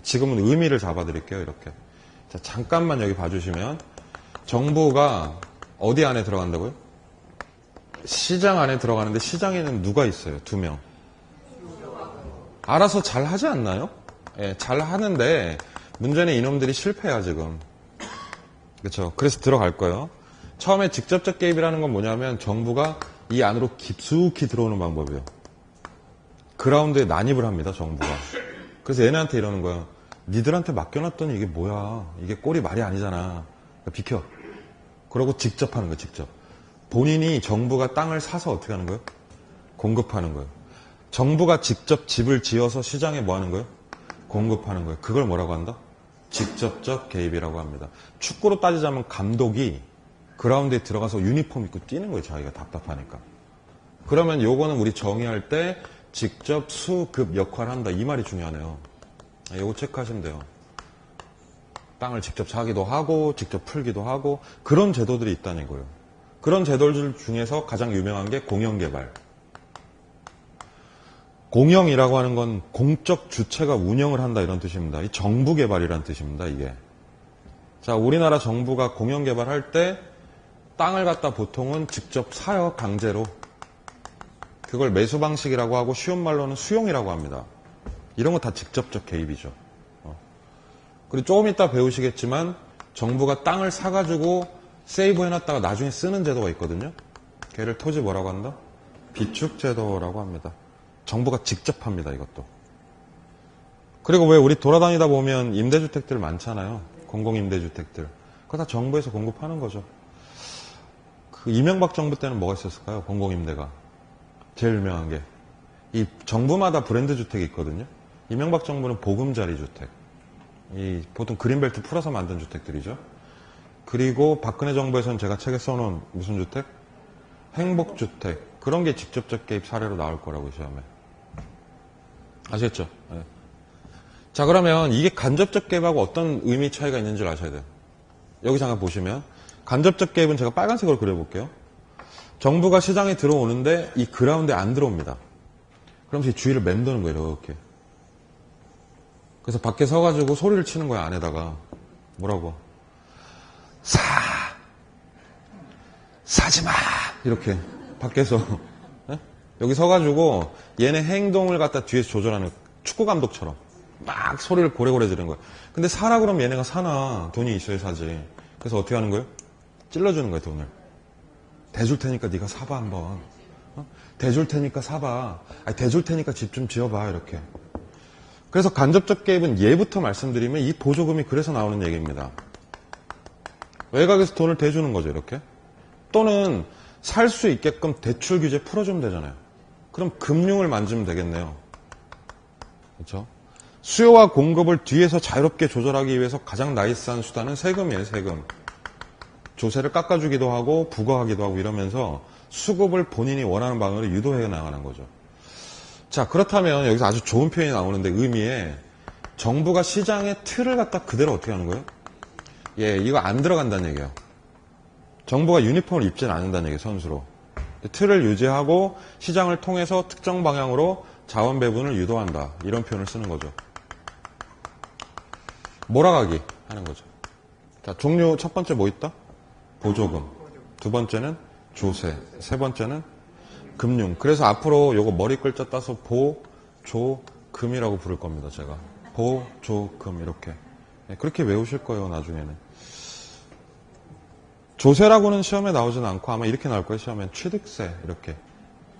지금은 의미를 잡아드릴게요. 이렇게. 자, 잠깐만 여기 봐주시면 정부가 어디 안에 들어간다고요? 시장 안에 들어가는데 시장에는 누가 있어요? 2명. 알아서 잘 하지 않나요? 예, 잘 하는데 문제는 이놈들이 실패야 지금. 그렇죠? 그래서 들어갈 거예요. 처음에 직접적 개입이라는 건 뭐냐면 정부가 이 안으로 깊숙이 들어오는 방법이에요. 그라운드에 난입을 합니다. 정부가. 그래서 얘네한테 이러는 거예요. 니들한테 맡겨놨더니 이게 뭐야. 이게 꼴이 말이 아니잖아. 비켜. 그러고 직접 하는 거예요. 직접. 본인이 정부가 땅을 사서 어떻게 하는 거예요? 공급하는 거예요. 정부가 직접 집을 지어서 시장에 뭐 하는 거예요? 공급하는 거예요. 그걸 뭐라고 한다? 직접적 개입이라고 합니다. 축구로 따지자면 감독이 그라운드에 들어가서 유니폼 입고 뛰는 거예요. 자기가 답답하니까. 그러면 요거는 우리 정의할 때 직접 수급 역할을 한다. 이 말이 중요하네요. 요거 체크하시면 돼요. 땅을 직접 사기도 하고 직접 풀기도 하고 그런 제도들이 있다는 거예요. 그런 제도들 중에서 가장 유명한 게 공영개발. 공영이라고 하는 건 공적 주체가 운영을 한다 이런 뜻입니다. 이 정부 개발이란 뜻입니다. 이게. 자, 우리나라 정부가 공영개발할 때 땅을 갖다 보통은 직접 사요, 강제로. 그걸 매수 방식이라고 하고 쉬운 말로는 수용이라고 합니다. 이런 거 다 직접적 개입이죠. 그리고 조금 이따 배우시겠지만 정부가 땅을 사가지고 세이브 해놨다가 나중에 쓰는 제도가 있거든요. 걔를 토지 뭐라고 한다? 비축제도라고 합니다. 정부가 직접 합니다, 이것도. 그리고 왜 우리 돌아다니다 보면 임대주택들 많잖아요. 공공임대주택들. 그거 다 정부에서 공급하는 거죠. 그 이명박 정부 때는 뭐가 있었을까요? 공공임대가. 제일 유명한 게. 이 정부마다 브랜드 주택이 있거든요. 이명박 정부는 보금자리 주택. 이 보통 그린벨트 풀어서 만든 주택들이죠. 그리고 박근혜 정부에서는 제가 책에 써놓은 무슨 주택? 행복주택. 그런 게 직접적 개입 사례로 나올 거라고 시험에. 아시겠죠? 네. 자, 그러면 이게 간접적 개입하고 어떤 의미 차이가 있는지 아셔야 돼요. 여기 잠깐 보시면 간접적 개입은 제가 빨간색으로 그려볼게요. 정부가 시장에 들어오는데 이 그라운드에 안 들어옵니다. 그러면서 이 주위를 맴도는 거예요, 이렇게. 그래서 밖에 서가지고 소리를 치는 거야, 안에다가. 뭐라고? 사지 마! 이렇게. 밖에서. 네? 여기 서가지고 얘네 행동을 갖다 뒤에서 조절하는 축구 감독처럼. 막 소리를 고래고래 지르는 거야. 근데 사라 그러면 얘네가 사나. 돈이 있어야 사지. 그래서 어떻게 하는 거예요? 찔러주는 거예요, 돈을. 대줄 테니까 네가 사봐, 한번. 대줄 테니까 사봐. 아니, 대줄 테니까 집 좀 지어봐, 이렇게. 그래서 간접적 개입은 예부터 말씀드리면 이 보조금이 그래서 나오는 얘기입니다. 외곽에서 돈을 대주는 거죠, 이렇게. 또는 살 수 있게끔 대출 규제 풀어주면 되잖아요. 그럼 금융을 만지면 되겠네요. 그렇죠? 수요와 공급을 뒤에서 자유롭게 조절하기 위해서 가장 나이스한 수단은 세금이에요, 세금. 조세를 깎아주기도 하고 부과하기도 하고 이러면서 수급을 본인이 원하는 방향으로 유도해 나가는 거죠. 자, 그렇다면 여기서 아주 좋은 표현이 나오는데 의미에 정부가 시장의 틀을 갖다 그대로 어떻게 하는 거예요? 예, 이거 안 들어간다는 얘기예요. 정부가 유니폼을 입지는 않는다는 얘기예요, 선수로. 틀을 유지하고 시장을 통해서 특정 방향으로 자원 배분을 유도한다. 이런 표현을 쓰는 거죠. 몰아가기 하는 거죠. 자, 종류 첫 번째 뭐 있다? 보조금. 두 번째는 조세. 세 번째는 금융. 그래서 앞으로 요거 머리 글자 따서 보조금이라고 부를 겁니다, 제가. 보조금 이렇게. 그렇게 외우실 거예요, 나중에는. 조세라고는 시험에 나오진 않고 아마 이렇게 나올 거예요, 시험엔. 취득세 이렇게.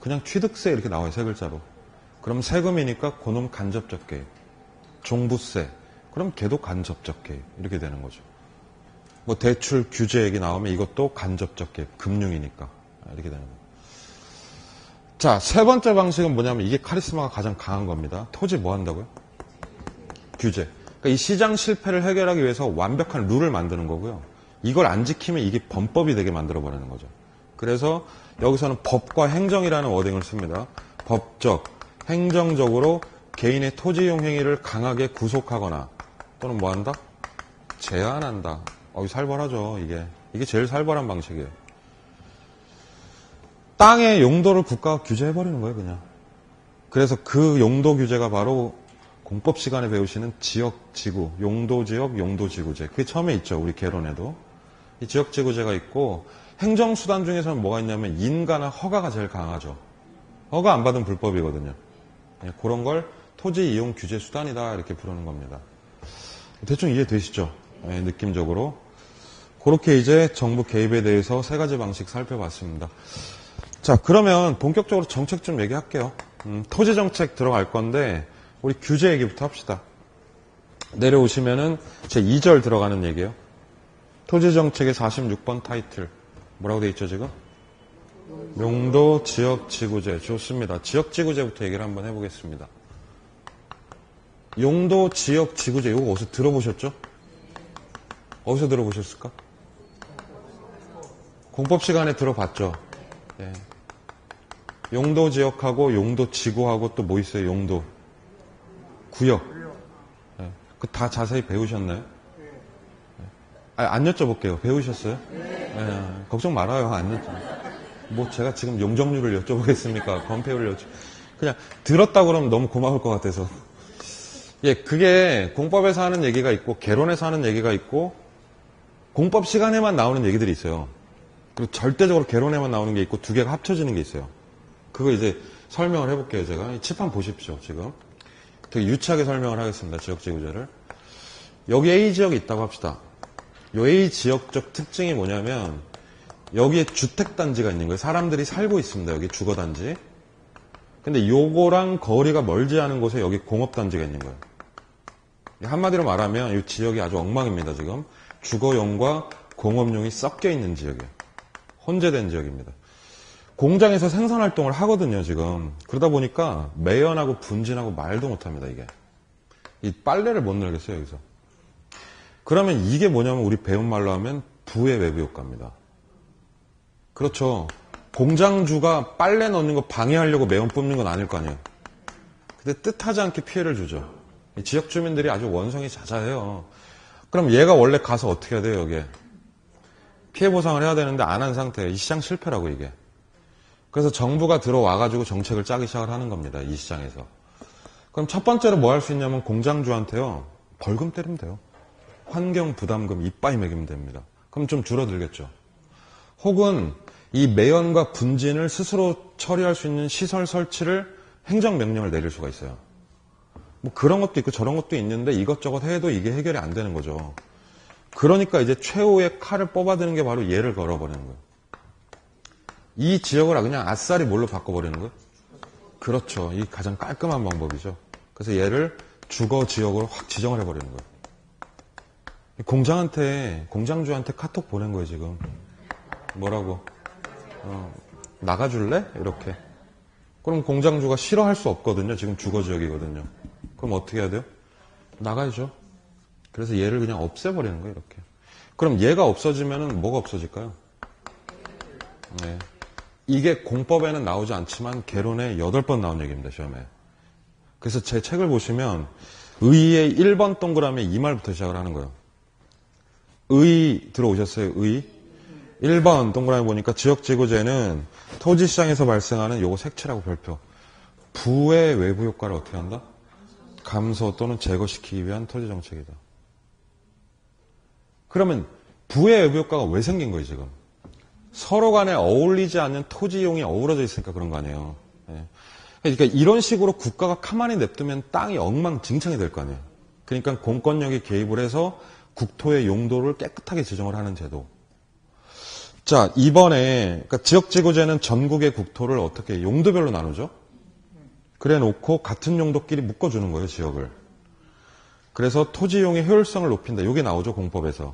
그냥 취득세 이렇게 나와요, 세 글자로. 그럼 세금이니까 그놈 간접적 개입. 종부세. 그럼 걔도 간접적 개입. 이렇게 되는 거죠. 뭐 대출 규제 얘기 나오면 이것도 간접적 개입. 금융이니까. 이렇게 되는 거예요. 자, 세 번째 방식은 뭐냐면 이게 카리스마가 가장 강한 겁니다. 토지 뭐 한다고요? 규제. 그러니까 이 시장 실패를 해결하기 위해서 완벽한 룰을 만드는 거고요. 이걸 안 지키면 이게 범법이 되게 만들어버리는 거죠. 그래서 여기서는 법과 행정이라는 워딩을 씁니다. 법적, 행정적으로 개인의 토지 이용 행위를 강하게 구속하거나 또는 뭐 한다? 제한한다. 살벌하죠, 이게. 이게 제일 살벌한 방식이에요. 땅의 용도를 국가가 규제해버리는 거예요, 그냥. 그래서 그 용도 규제가 바로 공법 시간에 배우시는 지역지구, 용도지역, 용도지구제. 그게 처음에 있죠, 우리 개론에도. 이 지역지구제가 있고, 행정수단 중에서는 뭐가 있냐면 인가나 허가가 제일 강하죠. 허가 안 받으면 불법이거든요. 그런 걸 토지 이용 규제 수단이다, 이렇게 부르는 겁니다. 대충 이해되시죠? 네, 느낌적으로. 그렇게 이제 정부 개입에 대해서 세 가지 방식 살펴봤습니다. 자, 그러면 본격적으로 정책 좀 얘기할게요. 토지 정책 들어갈 건데 우리 규제 얘기부터 합시다. 내려오시면은 제 2절 들어가는 얘기예요. 토지 정책의 46번 타이틀 뭐라고 돼 있죠, 지금? 용도 지역 지구제. 좋습니다. 지역 지구제부터 얘기를 한번 해보겠습니다. 용도 지역 지구제 이거 어디서 들어보셨죠? 어디서 들어보셨을까? 공법 시간에 들어봤죠. 예. 용도 지역하고 용도 지구하고 또 뭐 있어요? 용도 구역. 예. 그 다 자세히 배우셨나요? 안 여쭤볼게요. 배우셨어요? 걱정 말아요. 안 여쭤. 뭐 제가 지금 용적률을 여쭤보겠습니까? 건폐율을 그냥 들었다 그러면 너무 고마울 것 같아서. 예, 그게 공법에서 하는 얘기가 있고 개론에서 하는 얘기가 있고 공법 시간에만 나오는 얘기들이 있어요. 그리고 절대적으로 개론에만 나오는 게 있고 두 개가 합쳐지는 게 있어요. 그거 이제 설명을 해볼게요. 제가 이 칠판 보십시오. 지금 되게 유치하게 설명을 하겠습니다. 지역지구제를. 여기 A 지역이 있다고 합시다. 이 A 지역적 특징이 뭐냐면 여기에 주택단지가 있는 거예요. 사람들이 살고 있습니다. 여기 주거단지. 근데 요거랑 거리가 멀지 않은 곳에 여기 공업단지가 있는 거예요. 한마디로 말하면 이 지역이 아주 엉망입니다. 지금 주거용과 공업용이 섞여 있는 지역이에요. 혼재된 지역입니다. 공장에서 생산활동을 하거든요. 지금 그러다 보니까 매연하고 분진하고 말도 못합니다. 이게 이 빨래를 못 늘겠어요. 여기서. 그러면 이게 뭐냐면 우리 배운 말로 하면 부의 외부 효과입니다. 그렇죠. 공장주가 빨래 넣는 거 방해하려고 매연 뽑는 건 아닐 거 아니에요. 근데 뜻하지 않게 피해를 주죠. 지역 주민들이 아주 원성이 자자해요. 그럼 얘가 원래 가서 어떻게 해야 돼요, 여기에? 피해 보상을 해야 되는데 안 한 상태예요. 이 시장 실패라고, 이게. 그래서 정부가 들어와가지고 정책을 짜기 시작을 하는 겁니다, 이 시장에서. 그럼 첫 번째로 뭐 할 수 있냐면 공장주한테요, 벌금 때리면 돼요. 환경 부담금 이빠이 매기면 됩니다. 그럼 좀 줄어들겠죠. 혹은 이 매연과 분진을 스스로 처리할 수 있는 시설 설치를 행정명령을 내릴 수가 있어요. 뭐 그런 것도 있고 저런 것도 있는데 이것저것 해도 이게 해결이 안 되는 거죠. 그러니까 이제 최후의 칼을 뽑아드는 게 바로 얘를 걸어버리는 거예요. 이 지역을 그냥 아싸리 뭘로 바꿔버리는 거예요? 그렇죠. 이 가장 깔끔한 방법이죠. 그래서 얘를 주거 지역으로 확 지정을 해버리는 거예요. 공장주한테 카톡 보낸 거예요, 지금. 뭐라고? 나가줄래? 이렇게. 그럼 공장주가 싫어할 수 없거든요. 지금 주거지역이거든요. 그럼 어떻게 해야 돼요? 나가야죠. 그래서 얘를 그냥 없애버리는 거예요, 이렇게. 그럼 얘가 없어지면은 뭐가 없어질까요? 네. 이게 공법에는 나오지 않지만 개론에 8번 나온 얘기입니다, 시험에. 그래서 제 책을 보시면 의의 1번 동그라미에 이 말부터 시작을 하는 거예요. 의 들어오셨어요? 의? 1번 동그라미 보니까 지역지구제는 토지시장에서 발생하는 요거 색칠하고 별표. 부의 외부 효과를 어떻게 한다? 감소 또는 제거시키기 위한 토지정책이다. 그러면 부의 외부 효과가 왜 생긴 거예요, 지금? 서로 간에 어울리지 않는 토지 이용이 어우러져 있으니까 그런 거 아니에요. 네. 그러니까 이런 식으로 국가가 가만히 냅두면 땅이 엉망진창이 될 거 아니에요. 그러니까 공권력이 개입을 해서 국토의 용도를 깨끗하게 지정을 하는 제도. 자, 이번에 그러니까 지역지구제는 전국의 국토를 어떻게 용도별로 나누죠? 그래 놓고 같은 용도끼리 묶어주는 거예요, 지역을. 그래서 토지 이용의 효율성을 높인다. 이게 나오죠, 공법에서.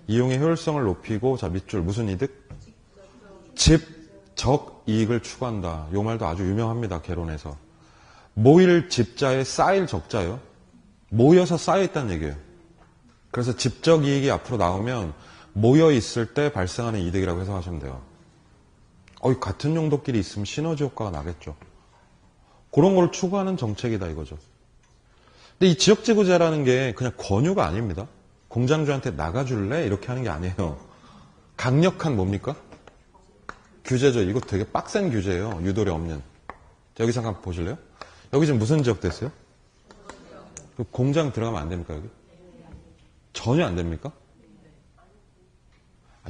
이용의 효율성을 높이고, 자, 밑줄 무슨 이득? 집적 이익을 추구한다. 이 말도 아주 유명합니다, 개론에서. 모일 집자에 쌓일 적자예요. 모여서 쌓여있다는 얘기예요. 그래서 집적 이익이 앞으로 나오면 모여 있을 때 발생하는 이득이라고 해석하시면 돼요. 같은 용도끼리 있으면 시너지 효과가 나겠죠. 그런 걸 추구하는 정책이다 이거죠. 근데 이 지역지구제라는 게 그냥 권유가 아닙니다. 공장주한테 나가줄래? 이렇게 하는 게 아니에요. 강력한 뭡니까? 규제죠. 이거 되게 빡센 규제예요. 유도리 없는. 여기 잠깐 보실래요? 여기 지금 무슨 지역 됐어요? 공장 들어가면 안 됩니까, 여기? 전혀 안 됩니까?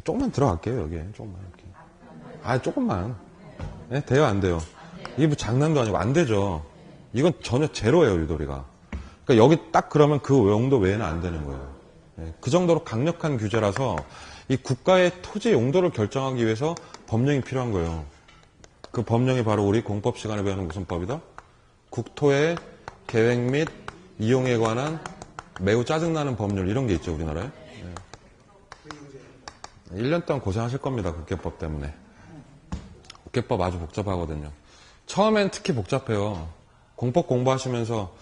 조금만 들어갈게요, 여기. 조금만, 이렇게. 조금만. 네, 돼요, 안 돼요? 이게 뭐 장난도 아니고 안 되죠. 이건 전혀 제로예요, 유도리가. 그러니까 여기 딱 그러면 그 용도 외에는 안 되는 거예요. 네, 그 정도로 강력한 규제라서 이 국가의 토지 용도를 결정하기 위해서 법령이 필요한 거예요. 그 법령이 바로 우리 공법 시간에 배우는 무슨 법이다? 국토의 계획 및 이용에 관한 매우 짜증나는 법률 이런 게 있죠, 우리나라에. 네. 1년 동안 고생하실 겁니다, 국계법 때문에. 국계법 아주 복잡하거든요. 처음엔 특히 복잡해요. 공법 공부하시면서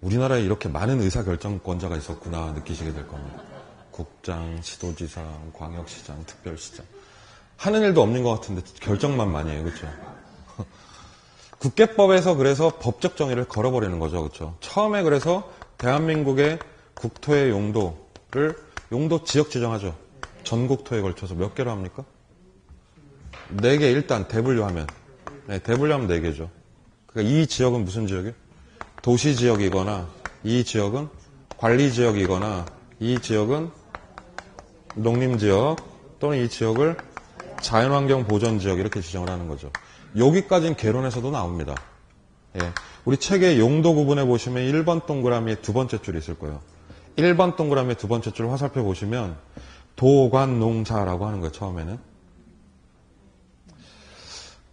우리나라에 이렇게 많은 의사결정권자가 있었구나 느끼시게 될 겁니다. 국장, 시도지사, 광역시장, 특별시장. 하는 일도 없는 것 같은데 결정만 많이 해요. 그렇죠? 국계법에서 그래서 법적 정의를 걸어버리는 거죠. 그렇죠? 처음에 그래서 대한민국의 국토의 용도를 용도 지역 지정하죠. 전국토에 걸쳐서 몇 개로 합니까? 4개 일단 대분류하면. 네, 대분류하면 4개죠. 그러니까 이 지역은 무슨 지역이에요? 도시 지역이거나 이 지역은 관리 지역이거나 이 지역은 농림 지역 또는 이 지역을 자연환경 보전 지역 이렇게 지정을 하는 거죠. 여기까지는 개론에서도 나옵니다. 예. 우리 책의 용도 구분해 보시면 1번 동그라미에 두 번째 줄이 있을 거예요. 1번 동그라미의 두 번째 줄 화살표 보시면 도관농사라고 하는 거예요. 처음에는.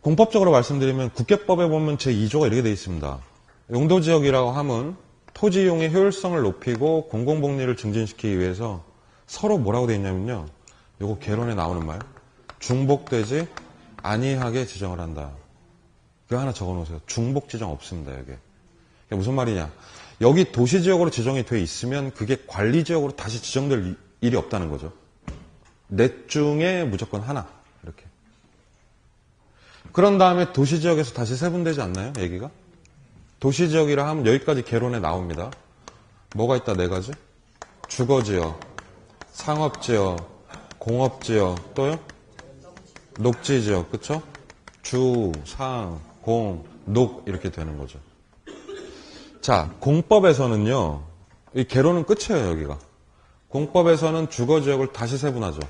공법적으로 말씀드리면 국계법에 보면 제2조가 이렇게 되어 있습니다. 용도지역이라고 하면 토지 이용의 효율성을 높이고 공공복리를 증진시키기 위해서 서로 뭐라고 되어 있냐면요. 요거 개론에 나오는 말. 중복되지 아니하게 지정을 한다. 이거 하나 적어 놓으세요. 중복 지정 없습니다. 여기. 이게 무슨 말이냐. 여기 도시지역으로 지정이 돼 있으면 그게 관리지역으로 다시 지정될 일이 없다는 거죠. 넷 중에 무조건 하나. 이렇게. 그런 다음에 도시지역에서 다시 세분되지 않나요? 얘기가? 도시지역이라 하면 여기까지 개론에 나옵니다. 뭐가 있다? 4가지? 주거지역, 상업지역, 공업지역, 또요? 녹지지역, 그쵸? 주, 상, 공, 녹 이렇게 되는 거죠. 자, 공법에서는요. 이 개론은 끝이에요. 여기가. 공법에서는 주거지역을 다시 세분하죠.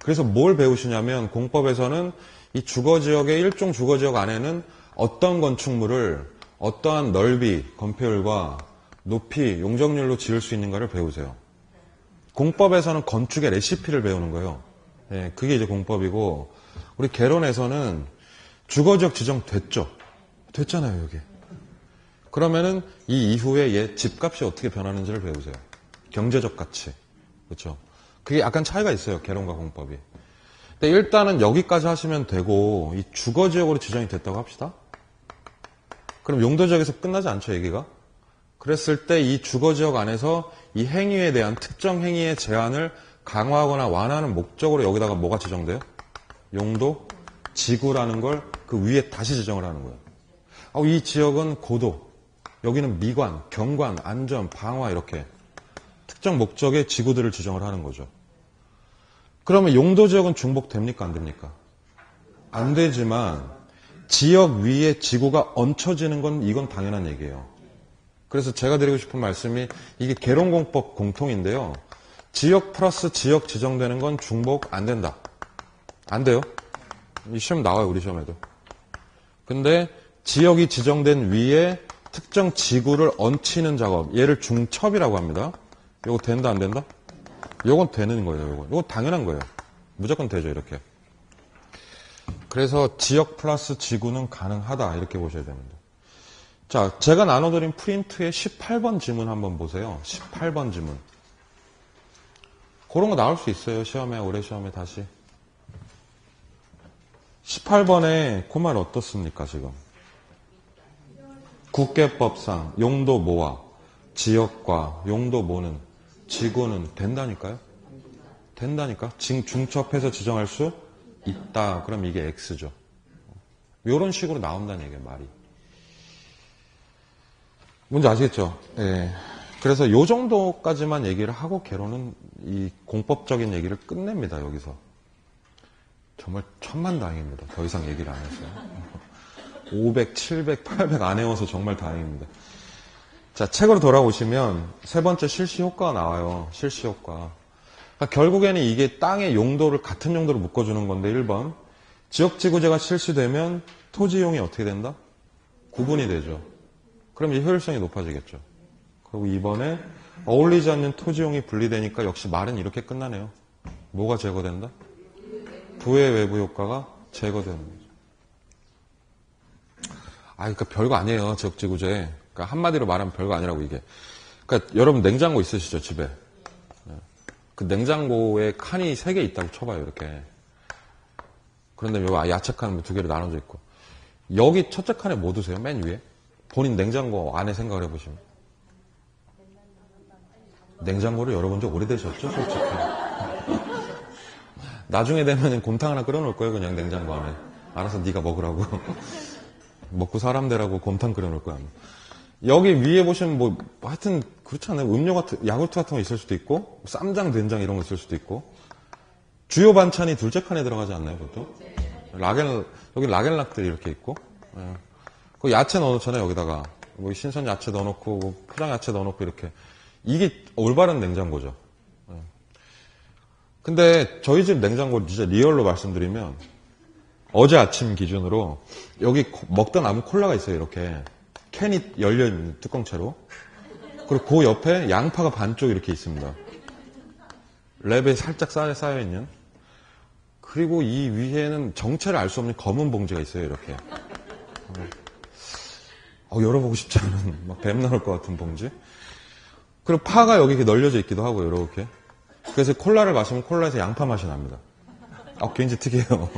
그래서 뭘 배우시냐면 공법에서는 이 주거지역의 일종 주거지역 안에는 어떤 건축물을 어떠한 넓이, 건폐율과 높이, 용적률로 지을 수 있는가를 배우세요. 공법에서는 건축의 레시피를 배우는 거예요. 예, 그게 이제 공법이고 우리 개론에서는 주거지역 지정됐죠. 됐잖아요, 여기. 그러면은 이 이후에 얘 집값이 어떻게 변하는지를 배우세요. 경제적 가치. 그렇죠? 그게 약간 차이가 있어요. 개론과 공법이. 근데 일단은 여기까지 하시면 되고 이 주거지역으로 지정이 됐다고 합시다. 그럼 용도지역에서 끝나지 않죠, 얘기가? 그랬을 때 이 주거지역 안에서 이 행위에 대한 특정 행위의 제한을 강화하거나 완화하는 목적으로 여기다가 뭐가 지정돼요? 용도, 지구라는 걸 그 위에 다시 지정을 하는 거예요. 이 지역은 고도, 여기는 미관, 경관, 안전, 방화 이렇게 특정 목적의 지구들을 지정을 하는 거죠. 그러면 용도지역은 중복됩니까? 안 됩니까? 안 되지만 지역 위에 지구가 얹혀지는 건 이건 당연한 얘기예요. 그래서 제가 드리고 싶은 말씀이 이게 개론공법 공통인데요. 지역 플러스 지역 지정되는 건 중복 안 된다. 안 돼요. 이 시험 나와요. 우리 시험에도. 근데 지역이 지정된 위에 특정 지구를 얹히는 작업, 얘를 중첩이라고 합니다. 이거 된다 안 된다? 이건 되는 거예요. 이건 당연한 거예요. 무조건 되죠. 이렇게. 그래서 지역 플러스 지구는 가능하다. 이렇게 보셔야 됩니다. 자, 제가 나눠드린 프린트의 18번 지문 한번 보세요. 18번 지문. 그런 거 나올 수 있어요. 시험에, 올해 시험에 다시. 18번에 그 말 어떻습니까, 지금? 국계법상 용도 모와 지역과 용도 모는 지구는 된다니까요? 된다니까? 중첩해서 지정할 수 있다. 그럼 이게 X죠. 이런 식으로 나온다는 얘기예요, 말이. 뭔지 아시겠죠? 예. 그래서 요 정도까지만 얘기를 하고 개론은 이 공법적인 얘기를 끝냅니다, 여기서. 정말 천만다행입니다. 더 이상 얘기를 안 했어요. 500, 700, 800 안 해워서 정말 다행입니다. 자, 책으로 돌아오시면 세 번째 실시 효과가 나와요. 실시 효과. 그러니까 결국에는 이게 땅의 용도를 같은 용도로 묶어주는 건데 1번. 지역지구제가 실시되면 토지 이용이 어떻게 된다? 구분이 되죠. 그럼 이 효율성이 높아지겠죠. 그리고 2번에 어울리지 않는 토지 이용이 분리되니까 역시 말은 이렇게 끝나네요. 뭐가 제거된다? 부의 외부 효과가 제거되는 거죠. 그러니까 별거 아니에요. 지역지구제. 그러니까 한마디로 말하면 별거 아니라고 이게. 그러니까 여러분 냉장고 있으시죠, 집에? 그 냉장고에 칸이 3개 있다고 쳐봐요, 이렇게. 그런데 여기 야채 칸 2개로 나눠져 있고. 여기 첫째 칸에 뭐 두세요? 맨 위에? 본인 냉장고 안에 생각을 해보시면. 냉장고를 열어본 지 오래되셨죠, 솔직히? 나중에 되면 곰탕 하나 끓여놓을 거예요, 그냥 냉장고 안에. 알아서 네가 먹으라고. 먹고 사람 되라고 곰탕 끓여놓을 거야. 여기 위에 보시면 뭐 하여튼 그렇지 않아요? 음료 같은 야구르트 같은 거 있을 수도 있고 쌈장, 된장 이런 거 있을 수도 있고 주요 반찬이 둘째 칸에 들어가지 않나요, 보통? 여기 락앤락들이 이렇게 있고 예. 그 야채 넣어놓잖아요, 여기다가 뭐 신선 야채 넣어놓고 뭐 포장 야채 넣어놓고 이렇게 이게 올바른 냉장고죠. 예. 근데 저희 집 냉장고 진짜 리얼로 말씀드리면 어제 아침 기준으로 여기 먹다 남은 콜라가 있어요, 이렇게 캔이 열려있는 뚜껑채로. 그리고 그 옆에 양파가 반쪽 이렇게 있습니다. 랩에 살짝 쌓여있는. 그리고 이 위에는 정체를 알 수 없는 검은 봉지가 있어요, 이렇게. 열어보고 싶지 않은, 막 뱀 나올 것 같은 봉지. 그리고 파가 여기 이렇게 널려져 있기도 하고요, 이렇게. 그래서 콜라를 마시면 콜라에서 양파 맛이 납니다. 굉장히 특이해요.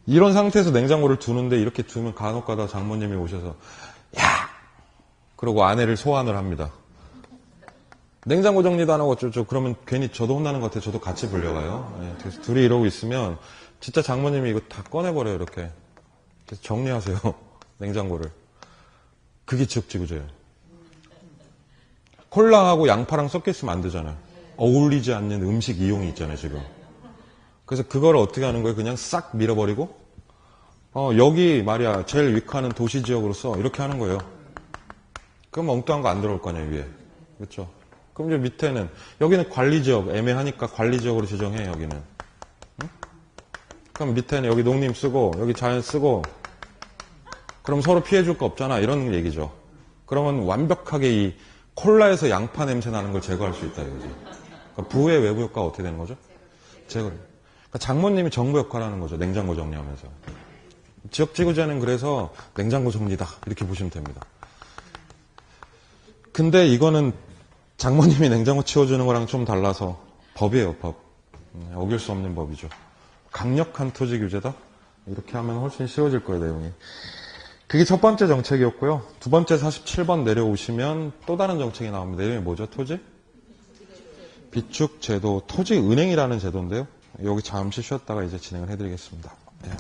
이런 상태에서 냉장고를 두는데 이렇게 두면 간혹 가다 장모님이 오셔서, 야! 그러고 아내를 소환을 합니다. 냉장고 정리도 안 하고 어쩌죠. 그러면 괜히 저도 혼나는 것 같아요. 저도 같이 불려가요. 네, 그래서 둘이 이러고 있으면 진짜 장모님이 이거 다 꺼내버려요, 이렇게. 그래서 정리하세요. 냉장고를. 그게 지역지구제예요. 콜라하고 양파랑 섞여 있으면 안 되잖아요. 어울리지 않는 음식 이용이 있잖아요, 지금. 그래서 그걸 어떻게 하는 거예요? 그냥 싹 밀어버리고, 여기 말이야, 제일 위크하는 도시지역으로서 이렇게 하는 거예요. 그럼 엉뚱한 거 안 들어올 거 아니에요, 위에. 그렇죠? 그럼 이제 밑에는, 여기는 관리지역, 애매하니까 관리지역으로 지정해, 여기는. 응? 그럼 밑에는 여기 농림 쓰고, 여기 자연 쓰고, 그럼 서로 피해줄 거 없잖아, 이런 얘기죠. 그러면 완벽하게 이 콜라에서 양파 냄새 나는 걸 제거할 수 있다, 이거지. 그러니까 부의 외부 효과가 어떻게 되는 거죠? 제거. 그러니까 장모님이 정부 역할을 하는 거죠, 냉장고 정리하면서. 지역지구제는 그래서 냉장고 정리다, 이렇게 보시면 됩니다. 근데 이거는 장모님이 냉장고 치워주는 거랑 좀 달라서 법이에요, 법. 어길 수 없는 법이죠. 강력한 토지 규제다? 이렇게 하면 훨씬 쉬워질 거예요, 내용이. 그게 첫 번째 정책이었고요. 두 번째 47번 내려오시면 또 다른 정책이 나옵니다. 내용이 뭐죠? 토지? 비축제도, 토지은행이라는 제도인데요. 여기 잠시 쉬었다가 이제 진행을 해드리겠습니다. 네.